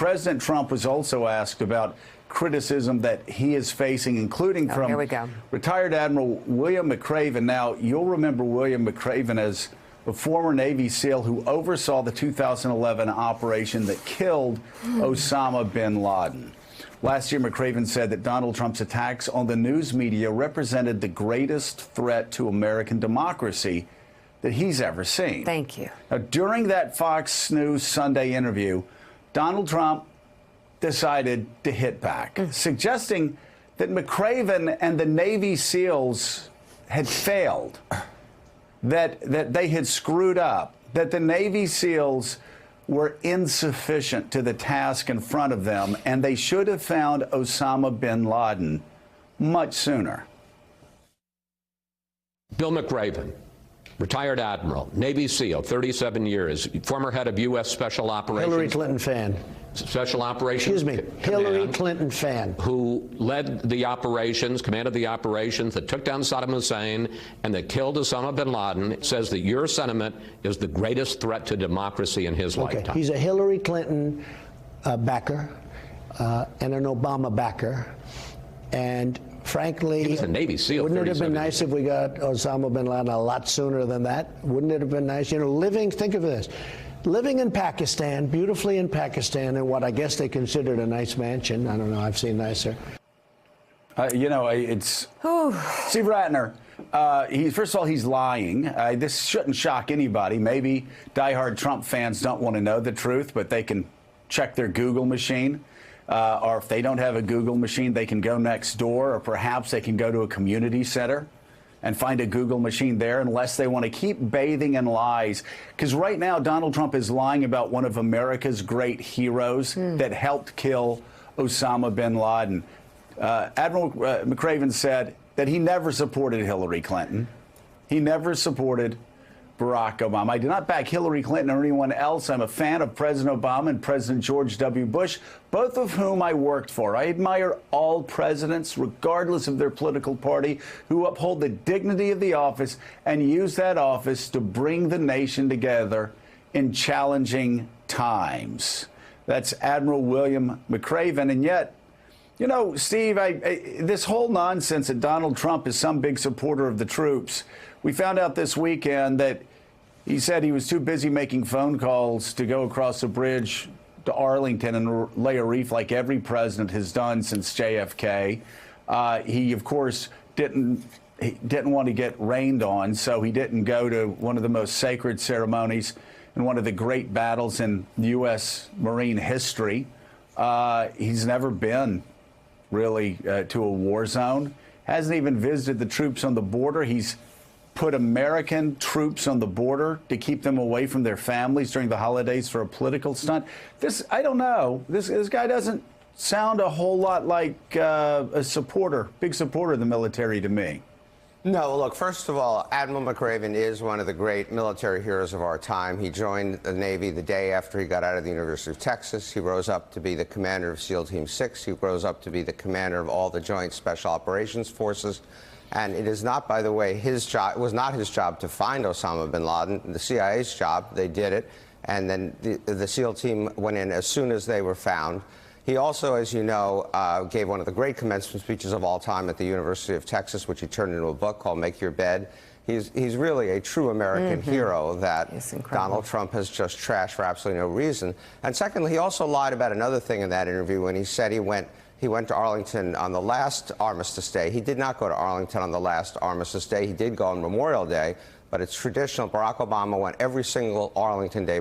President Trump was also asked about criticism that he is facing, including from retired Admiral William McRaven. Now, you'll remember William McRaven as a former Navy SEAL who oversaw the 2011 operation that killed Osama bin Laden. Last year, McRaven said that Donald Trump's attacks on the news media represented the greatest threat to American democracy that he's ever seen. Thank you. Now, during that Fox News Sunday interview, Donald Trump decided to hit back, suggesting that McRaven and the Navy SEALs had failed, that they had screwed up, that the Navy SEALs were insufficient to the task in front of them, and they should have found Osama bin Laden much sooner. Bill McRaven, retired Admiral, Navy SEAL, 37 years, former head of U.S. Special Operations. Hillary Clinton fan. Special Operations. Excuse me, Hillary Clinton fan. Who led the operations, commanded the operations that took down Saddam Hussein and that killed Osama bin Laden, says that your sentiment is the greatest threat to democracy in his lifetime. He's a Hillary Clinton backer and an Obama backer. And frankly, he's a Navy SEAL. Wouldn't it have been nice if we got Osama bin Laden a lot sooner than that? Wouldn't it have been nice? You know, think of this. Living in Pakistan, beautifully in Pakistan, in what I guess they considered a nice mansion. I don't know, I've seen nicer. You know, it's Steve Ratner. First of all, he's lying. This shouldn't shock anybody. Maybe diehard Trump fans don't want to know the truth, but they can check their Google machine. Or if they don't have a Google machine, they can go next door, or perhaps they can go to a community center and find a Google machine there, unless they want to keep bathing in lies. Because right now, Donald Trump is lying about one of America's great heroes that helped kill Osama bin Laden. Admiral McRaven said that he never supported Hillary Clinton. He never supported Barack Obama. I do not back Hillary Clinton or anyone else. I'm a fan of President Obama and President George W. Bush, both of whom I worked for. I admire all presidents, regardless of their political party, who uphold the dignity of the office and use that office to bring the nation together in challenging times. That's Admiral William McRaven. And yet, you know, Steve, this whole nonsense that Donald Trump is some big supporter of the troops, we found out this weekend that he said he was too busy making phone calls to go across the bridge to Arlington and lay a wreath like every president has done since JFK. He, of course, didn't want to get rained on, so he didn't go to one of the most sacred ceremonies in one of the great battles in U.S. Marine history. He's never been really to a war zone, hasn't even visited the troops on the border. He's put American troops on the border to keep them away from their families during the holidays for a political stunt. I don't know. This guy doesn't sound a whole lot like a big supporter of the military to me. No, look, first of all, Admiral McRaven is one of the great military heroes of our time. He joined the Navy the day after he got out of the University of Texas. He rose up to be the commander of SEAL Team 6. He rose up to be the commander of all the Joint Special Operations Forces. And it is not, by the way, his job. It was not his job to find Osama bin Laden. The CIA's job. They did it. And then the SEAL team went in as soon as they were found. He also, as you know, gave one of the great commencement speeches of all time at the University of Texas, which he turned into a book called Make Your Bed. He's really a true American hero that Donald Trump has just trashed for absolutely no reason. And secondly, he also lied about another thing in that interview when he said he went to Arlington on the last Armistice Day. He did not go to Arlington on the last Armistice Day. He did go on Memorial Day, but it's traditional. Barack Obama went every single Arlington Day.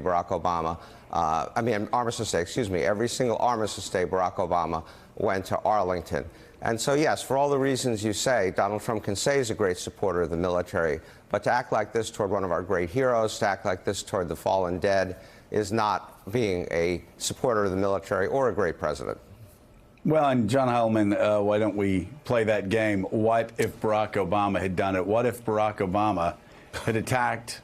Armistice Day, excuse me. Every single Armistice Day, Barack Obama went to Arlington. And so, yes, for all the reasons you say, Donald Trump can say he's a great supporter of the military, but to act like this toward one of our great heroes, to act like this toward the fallen dead, is not being a supporter of the military or a great president. Well, and John Heilemann, why don't we play that game? What if Barack Obama had done it? What if Barack Obama had attacked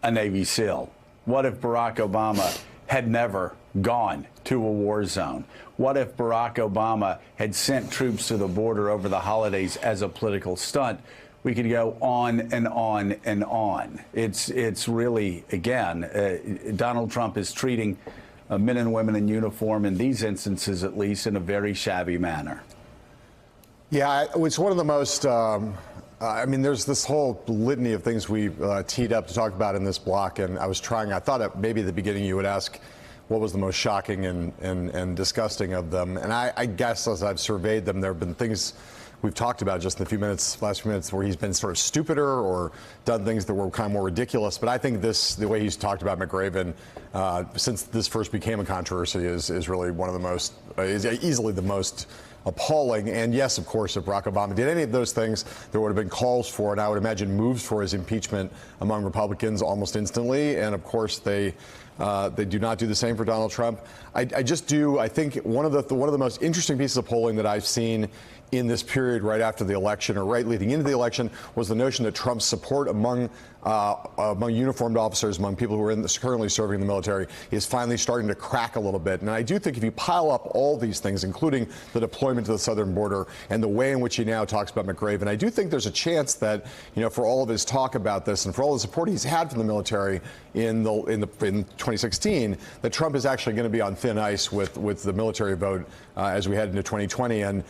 a Navy SEAL? What if Barack Obama had never gone to a war zone? What if Barack Obama had sent troops to the border over the holidays as a political stunt? We could go on and on and on. It's really, again, Donald Trump is treating men and women in uniform, in these instances at least, in a very shabby manner. Yeah, it's one of the most, I mean, there's this whole litany of things we teed up to talk about in this block, and I thought at maybe at the beginning you would ask what was the most shocking and disgusting of them. And I guess as I've surveyed them, there have been things we've talked about just in the last few minutes where he's been sort of stupider or done things that were kind of more ridiculous. But I think the way he's talked about McRaven since this first became a controversy is really one of the most, is easily the most appalling. And yes, of course, if Barack Obama did any of those things, there would have been calls for, and I would imagine moves for his impeachment among Republicans almost instantly. And of course, they do not do the same for Donald Trump. I think one of the most interesting pieces of polling that I've seen in this period right after the election or right leading into the election was the notion that Trump's support among uniformed officers, among people who are currently serving in the military, is finally starting to crack a little bit. And I do think if you pile up all these things, including the deployment to the southern border and the way in which he now talks about McRaven, I do think there's a chance that, for all of his talk about this and for all the support he's had from the military in 2016, that Trump is actually going to be on thin ice with the military vote as we head into 2020, and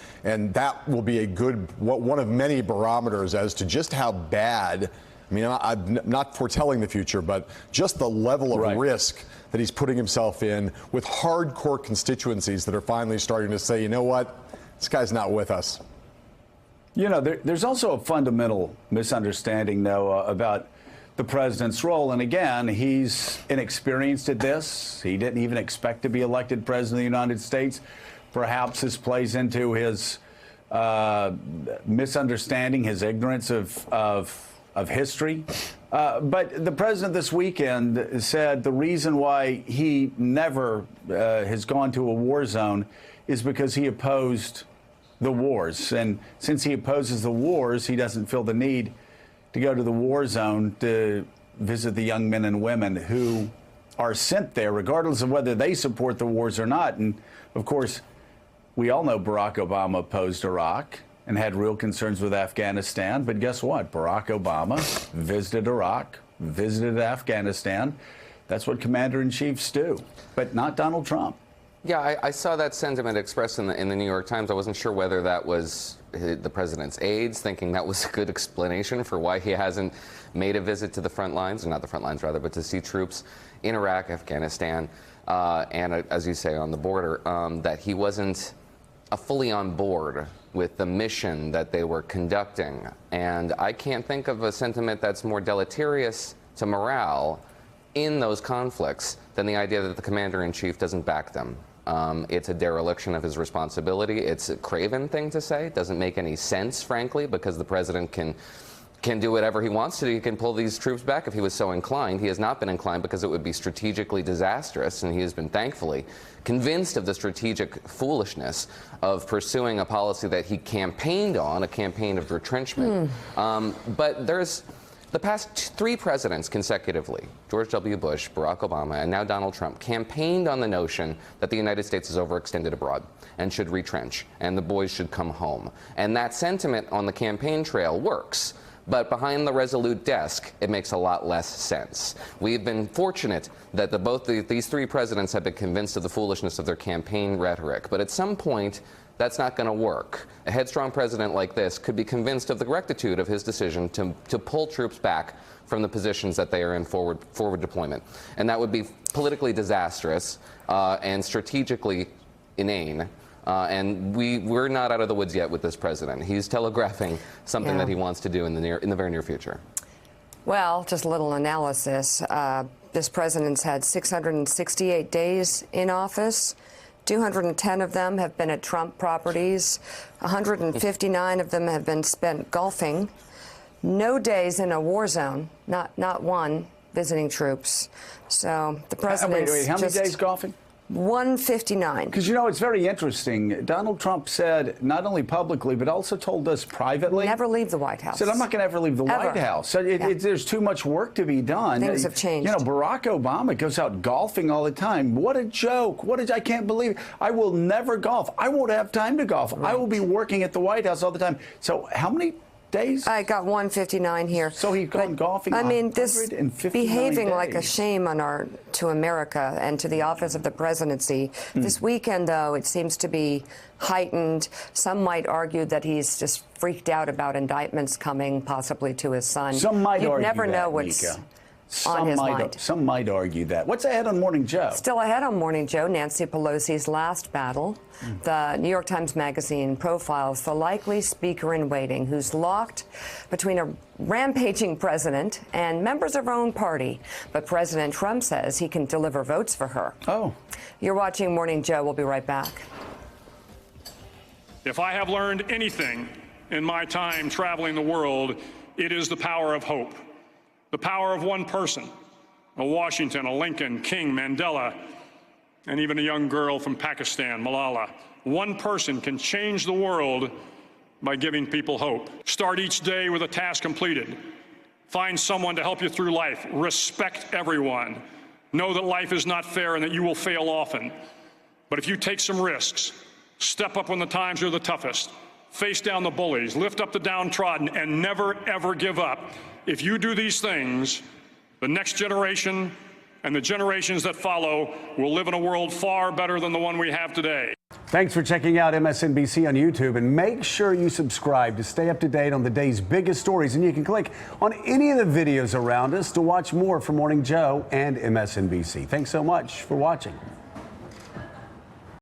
that will be one of many barometers as to just how bad. I mean, I'm not foretelling the future, but just the level of risk that he's putting himself in with hardcore constituencies that are finally starting to say, you know what, this guy's not with us. There's also a fundamental misunderstanding, Noah, about the president's role. And again, he's inexperienced at this. He didn't even expect to be elected president of the United States. Perhaps this plays into his misunderstanding, his ignorance of history. But the president this weekend said the reason why he never has gone to a war zone is because he opposed the wars. And since he opposes the wars, he doesn't feel the need to go to the war zone to visit the young men and women who are sent there, regardless of whether they support the wars or not. And of course, we all know Barack Obama opposed Iraq and had real concerns with Afghanistan. But guess what? Barack Obama visited Iraq, visited Afghanistan. That's what commander-in-chiefs do, but not Donald Trump. Yeah, I saw that sentiment expressed in the New York Times. I wasn't sure whether that was the president's aides thinking that was a good explanation for why he hasn't made a visit to the front lines, or not the front lines rather, but to see troops in Iraq, Afghanistan, and as you say, on the border, that he wasn't fully on board with the mission that they were conducting. And I can't think of a sentiment that's more deleterious to morale in those conflicts than the idea that the commander-in-chief doesn't back them. It's a dereliction of his responsibility. It's a craven thing to say. It doesn't make any sense, frankly, because the president can do whatever he wants to do. He can pull these troops back if he was so inclined. He has not been inclined because it would be strategically disastrous, and he has been thankfully convinced of the strategic foolishness of pursuing a policy that he campaigned on, a campaign of retrenchment. But there's the past three presidents consecutively, George W. Bush, Barack Obama, and now Donald Trump, campaigned on the notion that the United States is overextended abroad and should retrench, and the boys should come home. And that sentiment on the campaign trail works. But behind the resolute desk, it makes a lot less sense. We've been fortunate that these three presidents have been convinced of the foolishness of their campaign rhetoric. But at some point, that's not going to work. A headstrong president like this could be convinced of the rectitude of his decision to pull troops back from the positions that they are in forward deployment. And that would be politically disastrous and strategically inane. And we're not out of the woods yet with this president. He's telegraphing something that he wants to do in the very near future. Well, just a little analysis. This president's had 668 days in office. 210 of them have been at Trump properties. 159 of them have been spent golfing. No days in a war zone, not one, visiting troops. So the president's wait, how many days golfing? 159. Because, it's very interesting. Donald Trump said, not only publicly, but also told us privately. Never leave the White House. Said, I'm not going to ever leave the White House. So there's too much work to be done. Things have changed. Barack Obama goes out golfing all the time. What a joke. I can't believe it. I will never golf. I won't have time to golf. Right. I will be working at the White House all the time. So how many days? I got 159 here. So he's gone golfing. I mean, this 159 behaving days. like a shame to America and to the office of the presidency. This weekend, though, it seems to be heightened. Some might argue that he's just freaked out about indictments coming, possibly to his son. Some might You'd argue never that, know what's Mika. on his mind. Some might argue that. What's ahead on Morning Joe? Still ahead on Morning Joe, Nancy Pelosi's last battle. The New York Times Magazine profiles the likely speaker in waiting who's locked between a rampaging president and members of her own party. But President Trump says he can deliver votes for her. Oh. You're watching Morning Joe. We'll be right back. If I have learned anything in my time traveling the world, it is the power of hope. The power of one person, a Washington, a Lincoln, King, Mandela, and even a young girl from Pakistan, Malala. One person can change the world by giving people hope. Start each day with a task completed. Find someone to help you through life. Respect everyone. Know that life is not fair and that you will fail often. But if you take some risks, step up when the times are the toughest, face down the bullies, lift up the downtrodden, and never, ever give up. If you do these things, the next generation and the generations that follow will live in a world far better than the one we have today. Thanks for checking out MSNBC on YouTube, and make sure you subscribe to stay up to date on the day's biggest stories. And you can click on any of the videos around us to watch more from Morning Joe and MSNBC. Thanks so much for watching.